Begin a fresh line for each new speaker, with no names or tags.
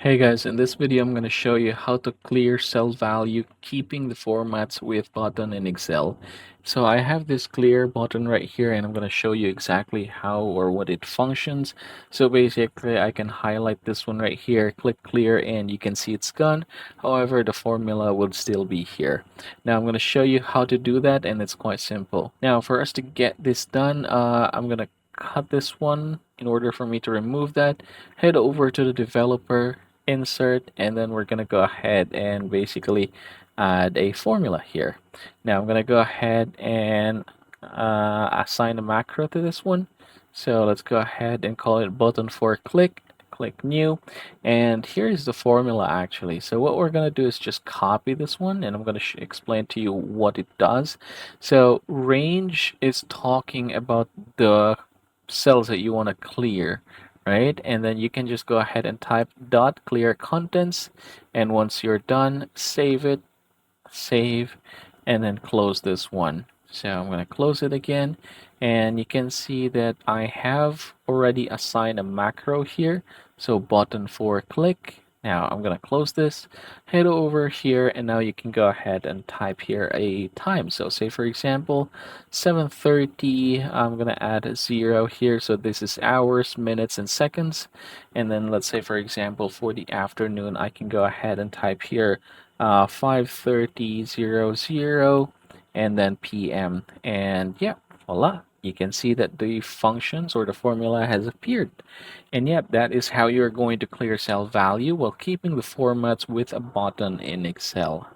Hey guys, in this video I'm going to show you how to clear cell value keeping the formats with button in Excel. So I have this clear button right here and I'm going to show you exactly how or what it functions. So basically I can highlight this one right here, click clear, and you can see it's gone. However, the formula would still be here. Now I'm going to show you how to do that, and it's quite simple. Now for us to get this done, I'm going to cut this one in order for me to remove that. Head over to the developer, insert, and then we're going to go ahead and basically add a formula here. Now I'm going to go ahead and assign a macro to this one. So let's go ahead and call it button for click. Click new, and here's the formula actually. So what we're going to do is just copy this one, and I'm going to explain to you what it does. So range is talking about the cells that you want to clear, right? And then you can just go ahead and type dot clear contents, and once you're done, save it, save, and then close this one. So I'm going to close it again, and you can see that I have already assigned a macro here. So button for click. Now I'm going to close this, head over here, and now you can go ahead and type here a time. So say for example 7:30. I'm going to add a 0 here, so this is hours, minutes, and seconds. And then let's say for example for the afternoon, I can go ahead and type here 5:30:00 and then PM, and yeah, voila, you can see that the functions or the formula has appeared. And yep, that is how you're going to clear cell value while keeping the formats with a button in Excel.